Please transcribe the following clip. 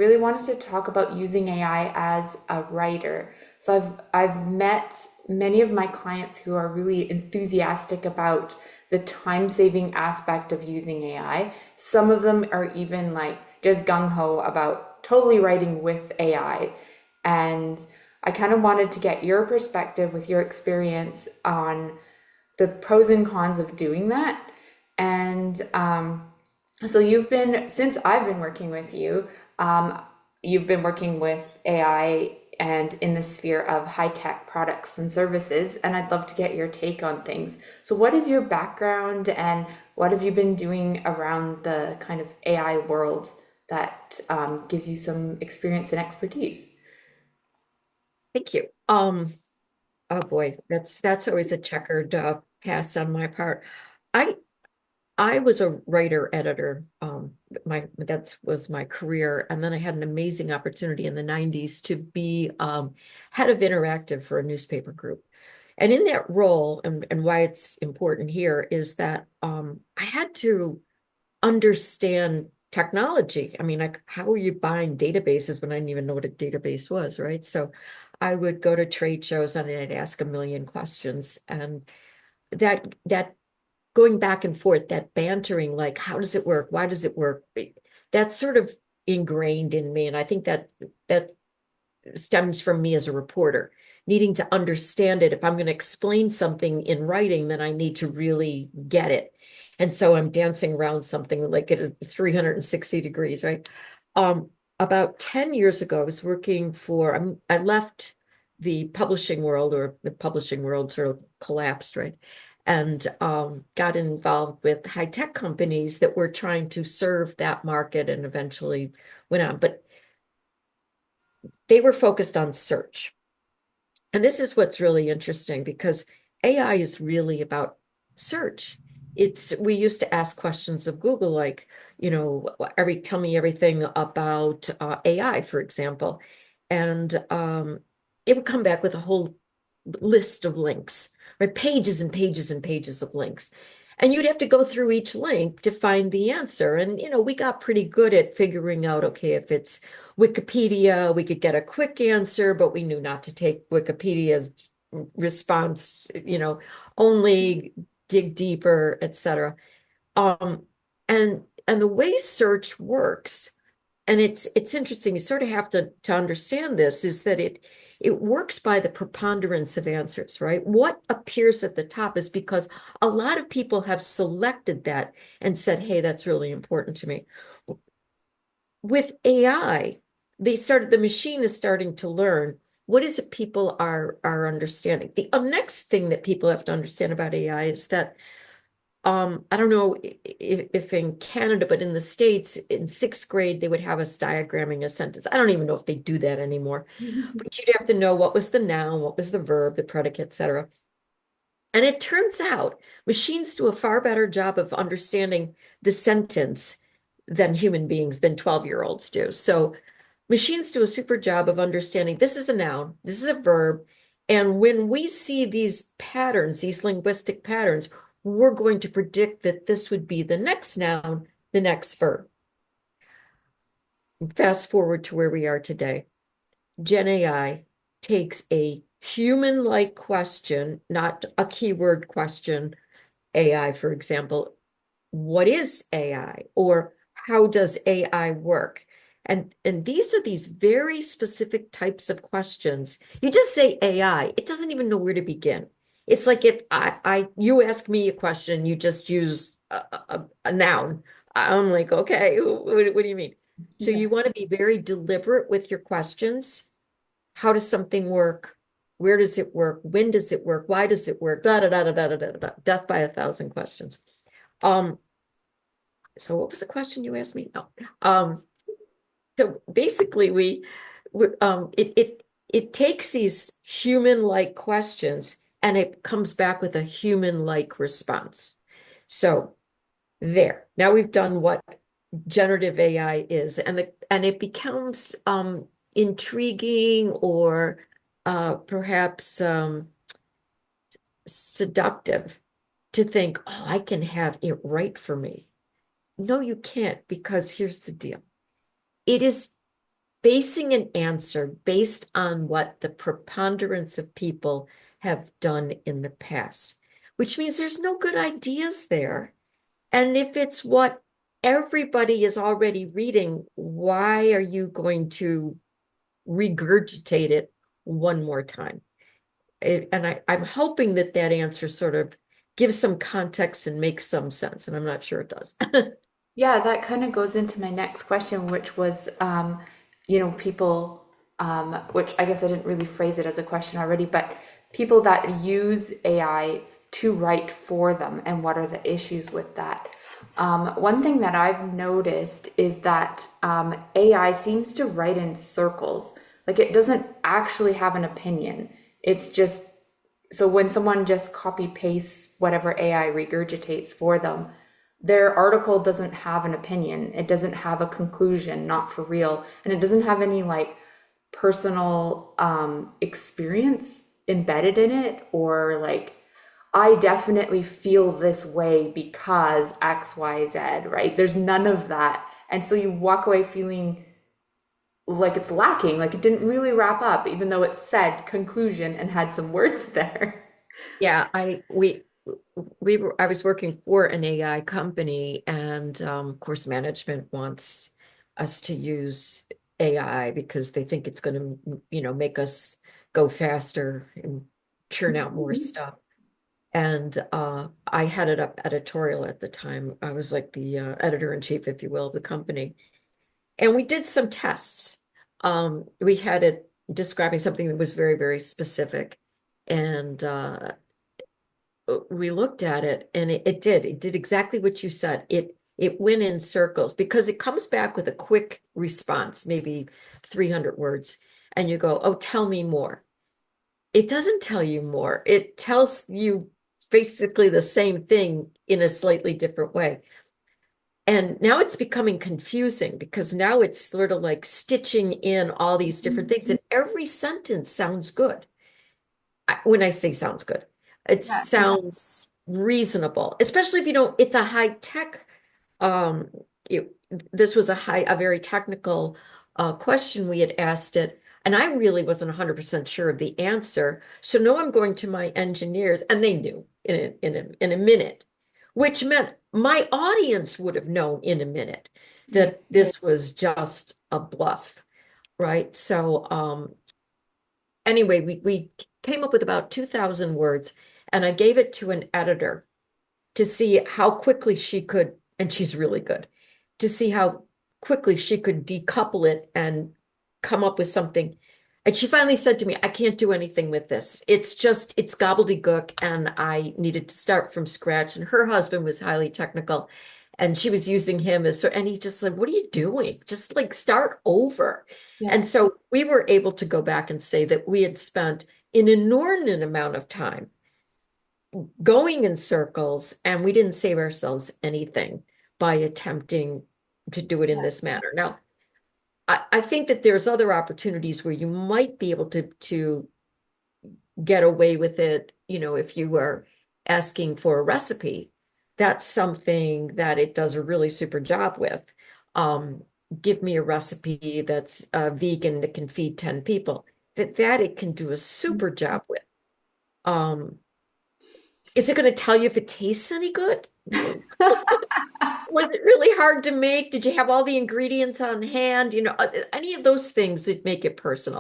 Really wanted to talk about using AI as a writer. So I've met many of my clients who are really enthusiastic about the time-saving aspect of using AI. Some of them are even like just gung-ho about totally writing with AI. And I kind of wanted to get your perspective with your experience on the pros and cons of doing that. And so since I've been working with you, um, you've been working with AI and in the sphere of high-tech products and services, and I'd love to get your take on things. So what is your background and what have you been doing around the kind of AI world that gives you some experience and expertise? Thank you. Oh boy, that's always a checkered pass on my part. I I was a writer editor. That was my career, and then I had an amazing opportunity in the '90s to be head of interactive for a newspaper group. And in that role, and why it's important here is that I had to understand technology. I mean, like, how are you buying databases when I didn't even know what a database was, right? So I would go to trade shows and I'd ask a million questions. And that going back and forth, that bantering, like, how does it work? Why does it work? That's sort of ingrained in me. And I think that stems from me as a reporter, needing to understand it. If I'm going to explain something in writing, then I need to really get it. And so I'm dancing around something like at 360 degrees, right? Um, about 10 years ago, I was working for, I left the publishing world, or the publishing world sort of collapsed, right? And got involved with high tech companies that were trying to serve that market and eventually went on. But they were focused on search. And this is what's really interesting because AI is really about search. We used to ask questions of Google, like, tell me everything about AI, for example. And it would come back with a whole list of links, right? Pages and pages and pages of links. And you'd have to go through each link to find the answer. And, we got pretty good at figuring out, okay, if it's Wikipedia, we could get a quick answer, but we knew not to take Wikipedia's response, only dig deeper, etc. Um, and the way search works, and it's interesting, you sort of have to understand this, is that it works by the preponderance of answers, right? What appears at the top is because a lot of people have selected that and said, hey, that's really important to me. With AI, the machine is starting to learn what is it people are understanding. The next thing that people have to understand about AI is that I don't know if in Canada, but in the States, in sixth grade, they would have us diagramming a sentence. I don't even know if they do that anymore, but you'd have to know what was the noun, what was the verb, the predicate, etc. And it turns out machines do a far better job of understanding the sentence than human beings, than 12-year-olds do. So machines do a super job of understanding this is a noun, this is a verb. And when we see these patterns, these linguistic patterns, we're going to predict that this would be the next noun, the next verb. Fast forward to where we are today. GenAI takes a human-like question, not a keyword question, AI, for example, what is AI, or how does AI work? And these very specific types of questions. You just say AI, it doesn't even know where to begin. It's like if you ask me a question, you just use a noun. I'm like, okay, what do you mean? So Yeah. you want to be very deliberate with your questions. How does something work? Where does it work? When does it work? Why does it work? Da da da da da da da da. Death by a thousand questions. Um, so what was the question you asked me? No. Um, so basically it takes these human-like questions and it comes back with a human-like response. So there. Now we've done what generative AI is, and it becomes intriguing or perhaps seductive to think, oh, I can have it write for me. No, you can't, because here's the deal. It is basing an answer based on what the preponderance of people have done in the past, which means there's no good ideas there. And if it's what everybody is already reading, why are you going to regurgitate it one more time? And I'm hoping that that answer sort of gives some context and makes some sense, and I'm not sure it does. Yeah, that kind of goes into my next question, which was, people, which I guess I didn't really phrase it as a question already, but people that use AI to write for them, and what are the issues with that? One thing that I've noticed is that AI seems to write in circles. Like it doesn't actually have an opinion. It's just, so when someone just copy pastes whatever AI regurgitates for them, their article doesn't have an opinion. It doesn't have a conclusion, not for real. And it doesn't have any like personal experience embedded in it, or like, I definitely feel this way because XYZ, right? There's none of that. And so you walk away feeling like it's lacking, like it didn't really wrap up, even though it said conclusion and had some words there. Yeah, I was working for an AI company, and of course management wants us to use AI because they think it's going to, make us go faster and churn out more stuff. And I headed up editorial at the time. I was like the editor-in-chief, if you will, of the company. And we did some tests. We had it describing something that was very, very specific. And we looked at it, and it did exactly what you said. It went in circles because it comes back with a quick response, maybe 300 words, and you go, "Oh, tell me more." It doesn't tell you more. It tells you basically the same thing in a slightly different way. And now it's becoming confusing because now it's sort of like stitching in all these different things, and every sentence sounds good. When I say sounds good, it Yeah. sounds reasonable, especially if you don't, it's a high tech, um, it, this was a very technical question we had asked it, and I really wasn't 100% sure of the answer. So now I'm going to my engineers, and they knew in a minute, which meant my audience would have known in a minute Yeah. that this was just a bluff, right? So anyway, we came up with about 2,000 words, and I gave it to an editor to see how quickly she could, and she's really good, to see how quickly she could decouple it and come up with something. And she finally said to me, "I can't do anything with this. It's gobbledygook, and I needed to start from scratch." And her husband was highly technical, and she was using him as so, and he just like, "What are you doing? Just like start over." Yeah. And so we were able to go back and say that we had spent an inordinate amount of time going in circles, and we didn't save ourselves anything by attempting to do it in this manner. Now, I think that there's other opportunities where you might be able to get away with it, if you were asking for a recipe. That's something that it does a really super job with. Um, Give me a recipe that's vegan that can feed 10 people. That it can do a super job with. Um, is it going to tell you if it tastes any good? No. Was it really hard to make? Did you have all the ingredients on hand? Any of those things that make it personal.